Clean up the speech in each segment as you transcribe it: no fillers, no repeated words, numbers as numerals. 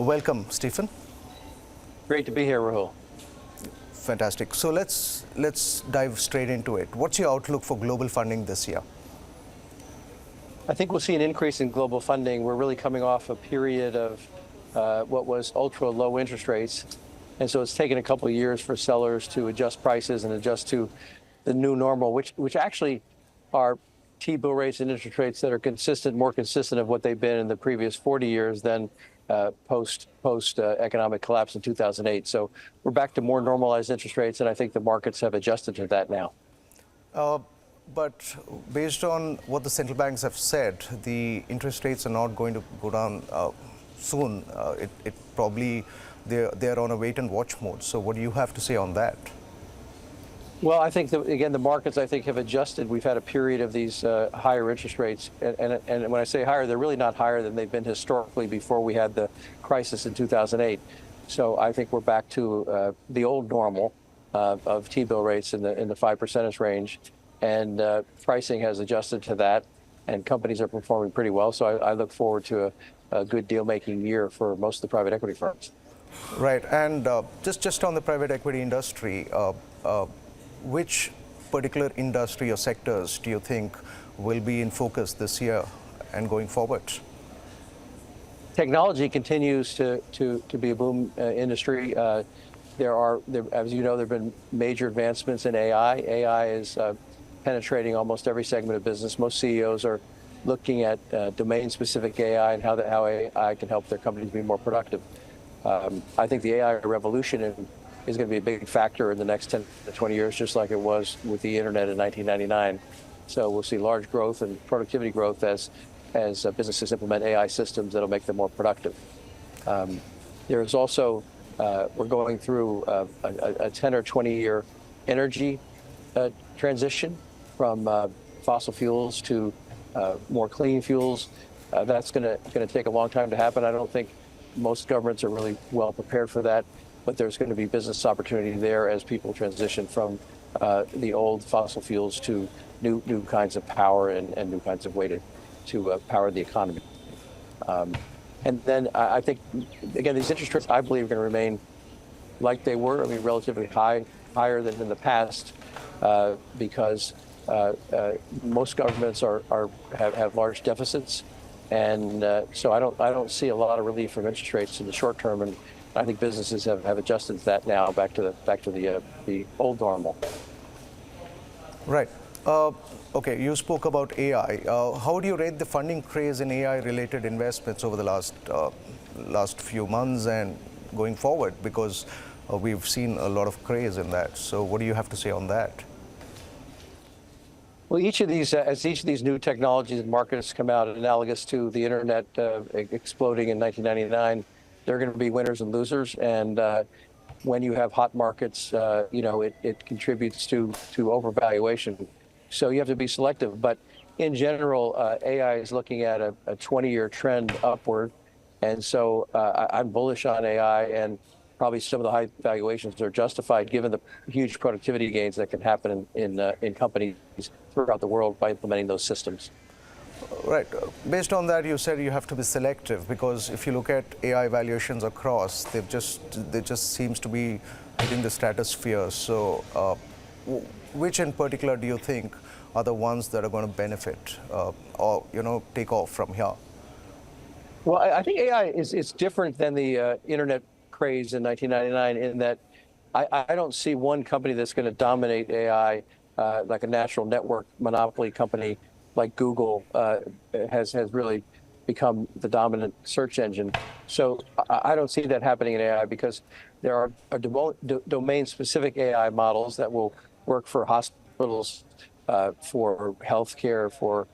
Welcome, Stephen. Great to be here, Rahul. Fantastic. So let's dive straight into it. What's your outlook for global funding this year? I think we'll see an increase in global funding. We're really coming off a period of what was ultra low interest rates. And so it's taken a couple of years for sellers to adjust prices and adjust to the new normal, which actually are T-bill rates and interest rates that are consistent, more consistent of what they've been in the previous 40 years than post economic collapse in 2008. So we're back to more normalized interest rates, and I think the markets have adjusted to that now. But based on what the central banks have said, the interest rates are not going to go down soon. It probably they're on a wait and watch mode. So what do you have to say on that? Well, I think that, again, the markets, I think, have adjusted. We've had a period of these higher interest rates. And when I say higher, they're really not higher than they've been historically before we had the crisis in 2008. So I think we're back to the old normal of T-bill rates in the 5% range. And pricing has adjusted to that. And companies are performing pretty well. So I look forward to a good deal-making year for most of the private equity firms. Right. And just on the private equity industry, which particular industry or sectors do you think will be in focus this year and going forward? Technology continues to be a boom industry. As you know, there have been major advancements in AI. AI is penetrating almost every segment of business. Most CEOs are looking at domain-specific AI and how AI can help their companies be more productive. I think the AI revolution is going to be a big factor in the next 10 to 20 years, just like it was with the internet in 1999. So we'll see large growth and productivity growth as businesses implement AI systems that'll make them more productive. There is also, we're going through a 10 or 20 year energy transition from fossil fuels to more clean fuels. That's going to take a long time to happen. I don't think most governments are really well prepared for that, but there's going to be business opportunity there as people transition from the old fossil fuels to new kinds of power and new kinds of way to power the economy. And then I think, again, these interest rates, I believe, are going to remain like they were. I mean, relatively higher than in the past, because most governments have large deficits. And so I don't see a lot of relief from interest rates in the short term, and I think businesses have adjusted to that now, back to the old normal. Right. Okay. You spoke about AI. How do you rate the funding craze in AI-related investments over the last few months and going forward? Because we've seen a lot of craze in that. So what do you have to say on that? Well, as each of these new technologies and markets come out, analogous to the internet exploding in 1999, there are going to be winners and losers. And when you have hot markets, it contributes to overvaluation. So you have to be selective. But in general, AI is looking at a 20-year trend upward. And so I'm bullish on AI, and probably some of the high valuations are justified given the huge productivity gains that can happen in companies throughout the world by implementing those systems. Right. Based on that, you said you have to be selective, because if you look at AI valuations across, they just seems to be hitting the stratosphere. So which in particular do you think are the ones that are going to benefit or take off from here? Well, I think AI is different than the internet craze in 1999 in that I don't see one company that's going to dominate AI like a natural network monopoly company like Google has really become the dominant search engine. So I don't see that happening in AI, because there are domain-specific AI models that will work for hospitals, for healthcare, for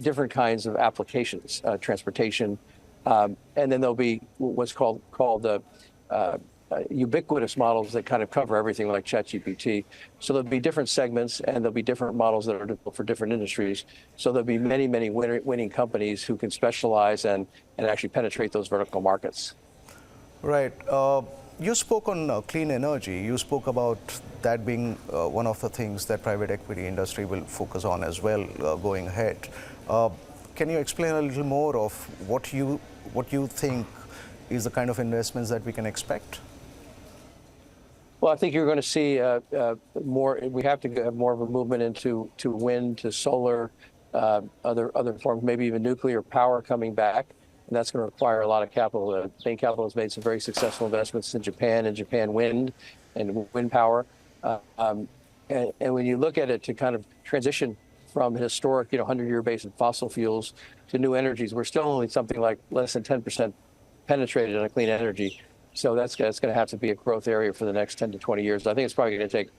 different kinds of applications, transportation, and then there'll be what's called ubiquitous models that kind of cover everything, like ChatGPT. So there'll be different segments, and there'll be different models that are developed for different industries. So there'll be many winning companies who can specialize and actually penetrate those vertical markets. Right. You spoke on clean energy. You spoke about that being one of the things that private equity industry will focus on as well going ahead. Can you explain a little more of what you think is the kind of investments that we can expect? Well, I think you're going to see more. We have to have more of a movement into wind, to solar, other forms, maybe even nuclear power coming back, and that's going to require a lot of capital. Bain Capital has made some very successful investments in Japan and Japan Wind and wind power. And when you look at it to kind of transition from historic, 100-year base of fossil fuels to new energies, we're still only something like less than 10% penetrated on clean energy. So that's going to have to be a growth area for the next 10 to 20 years. I think it's probably going to take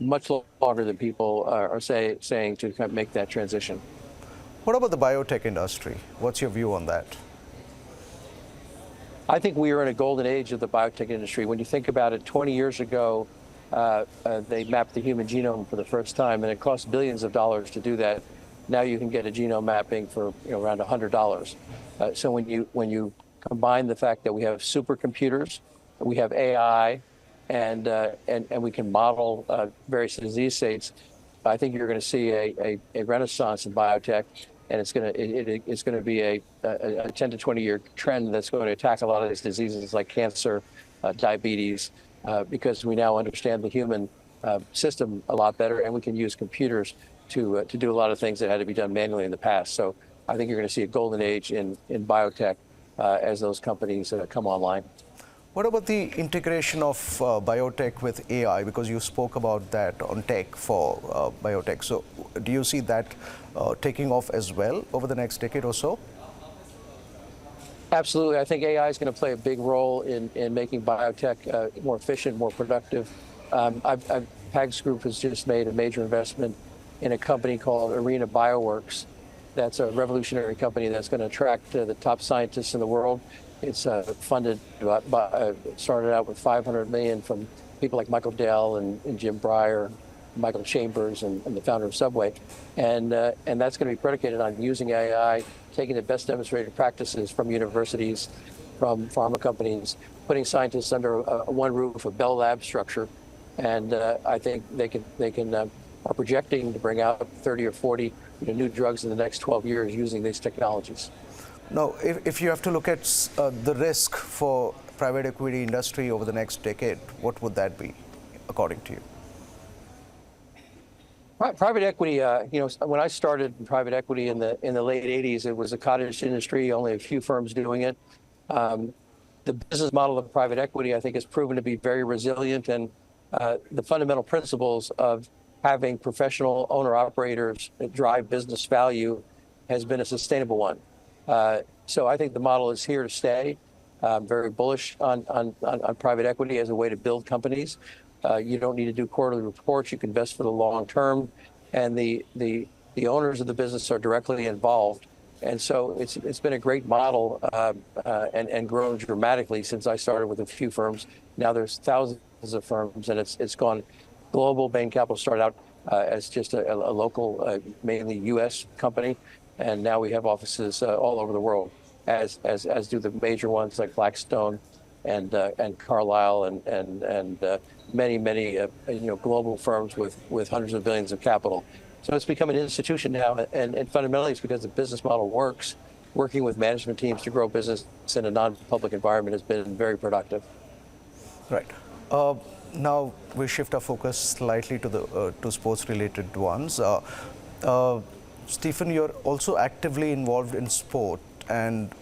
much longer than people are saying to kind of make that transition. What about the biotech industry? What's your view on that? I think we are in a golden age of the biotech industry. When you think about it, 20 years ago, they mapped the human genome for the first time, and it cost billions of dollars to do that. Now you can get a genome mapping for around $100. So when you combine the fact that we have supercomputers, we have AI, and we can model various disease states, I think you're going to see a renaissance in biotech, and it's going to be a 10 to 20 year trend that's going to attack a lot of these diseases like cancer, diabetes, because we now understand the human system a lot better, and we can use computers to do a lot of things that had to be done manually in the past. So I think you're going to see a golden age in biotech as those companies come online. What about the integration of biotech with AI? Because you spoke about that on tech for biotech. So do you see that taking off as well over the next decade or so? Absolutely. I think AI is going to play a big role in making biotech more efficient, more productive. Pag's Group has just made a major investment in a company called Arena Bioworks. That's a revolutionary company that's going to attract the top scientists in the world. It's funded started out with $500 million from people like Michael Dell and Jim Breyer, Michael Chambers, and the founder of Subway, and that's going to be predicated on using AI, taking the best demonstrated practices from universities, from pharma companies, putting scientists under one roof, a Bell Lab structure, and I think they can are projecting to bring out 30 or 40 new drugs in the next 12 years using these technologies. Now, if you have to look at the risk for private equity industry over the next decade, what would that be, according to you? Private equity, when I started in private equity in the late 80s, it was a cottage industry, only a few firms doing it. The business model of private equity, I think, has proven to be very resilient, and the fundamental principles of having professional owner-operators that drive business value has been a sustainable one. So I think the model is here to stay. I'm very bullish on private equity as a way to build companies. You don't need to do quarterly reports. You can invest for the long term, and the owners of the business are directly involved. And so it's been a great model and grown dramatically since I started with a few firms. Now there's thousands of firms, and it's gone global. Bain Capital started out as just a local, mainly U.S. company, and now we have offices all over the world, as do the major ones like Blackstone and Carlyle and many global firms with hundreds of billions of capital. So it's become an institution now, and fundamentally it's because the business model works. Working with management teams to grow business in a non-public environment has been very productive. Right. Now we shift our focus slightly to the to sports-related ones. Stephen, you're also actively involved in sport, and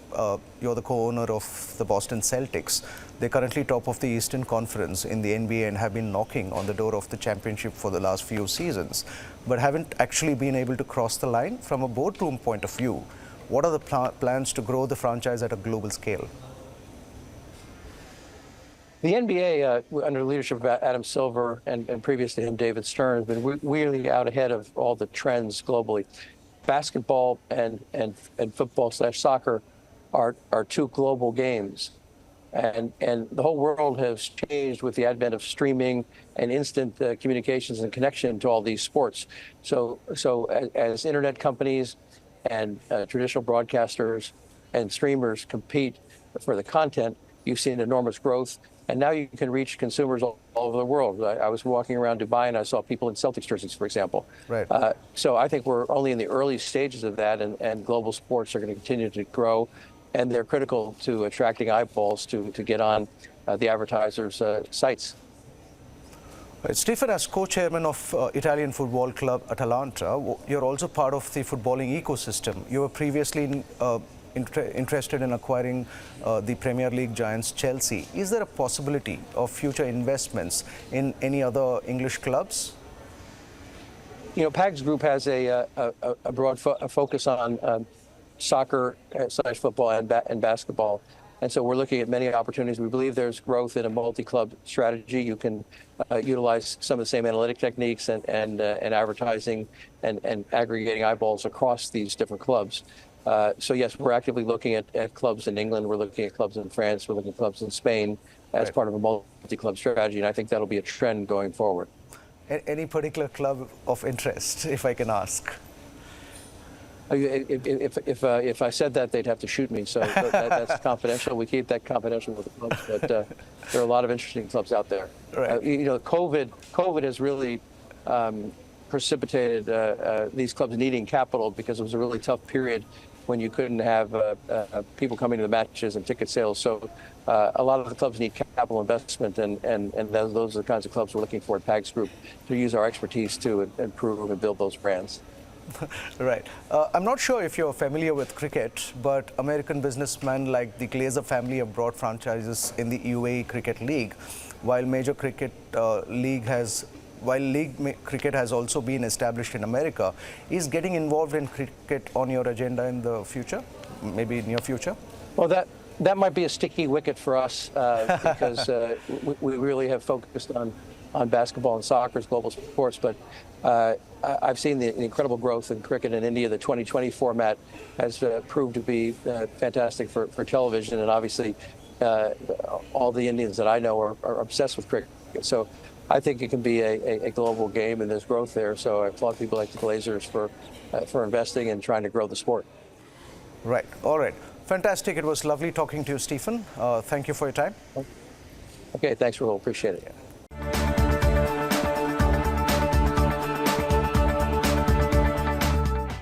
you're the co-owner of the Boston Celtics. They're currently top of the Eastern Conference in the NBA and have been knocking on the door of the championship for the last few seasons, but haven't actually been able to cross the line. From a boardroom point of view, what are the plans to grow the franchise at a global scale? The NBA, under the leadership of Adam Silver and previous to him, David Stern, has been really out ahead of all the trends globally. Basketball and football/soccer are two global games. And the whole world has changed with the advent of streaming and instant communications and connection to all these sports. So as internet companies and traditional broadcasters and streamers compete for the content, you've seen enormous growth. And now you can reach consumers all over the world. I was walking around Dubai and I saw people in Celtics jerseys, for example. Right. So I think we're only in the early stages of that, and global sports are going to continue to grow. and they're critical to attracting eyeballs to get on the advertisers' sites. Right. Stephen, as co-chairman of Italian football club Atalanta, you're also part of the footballing ecosystem. You were previously interested in acquiring the Premier League giants Chelsea. Is there a possibility of future investments in any other English clubs? You know, PAG's group has a broad focus on soccer / football and basketball. And so we're looking at many opportunities. We believe there's growth in a multi-club strategy. You can utilize some of the same analytic techniques and advertising and aggregating eyeballs across these different clubs. So yes, we're actively looking at clubs in England. We're looking at clubs in France. We're looking at clubs in Spain as part of a multi-club strategy. And I think that'll be a trend going forward. Any particular club of interest, if I can ask? If I said that, they'd have to shoot me. So that's confidential. We keep that confidential with the clubs. But there are a lot of interesting clubs out there. Right. You know, COVID has really precipitated these clubs needing capital, because it was a really tough period when you couldn't have people coming to the matches and ticket sales. So a lot of the clubs need capital investment, and those are the kinds of clubs we're looking for at PAG's Group, to use our expertise to improve and build those brands. Right. I'm not sure if you're familiar with cricket, but American businessmen like the Glazer family have brought franchises in the UAE Cricket League, while major cricket cricket has also been established in America. Is getting involved in cricket on your agenda in the future, maybe near future? Well, that might be a sticky wicket for us, because we really have focused on basketball and soccer as global sports. But I've seen the incredible growth in cricket in India. The 2020 format has proved to be fantastic for television, and obviously all the Indians that I know are obsessed with cricket. So I think it can be a global game, and there's growth there. So I applaud people like the Glazers for investing and trying to grow the sport. Right. All right. Fantastic. It was lovely talking to you, Stephen. Thank you for your time. Okay. Thanks, Rahul. Appreciate it. Yeah.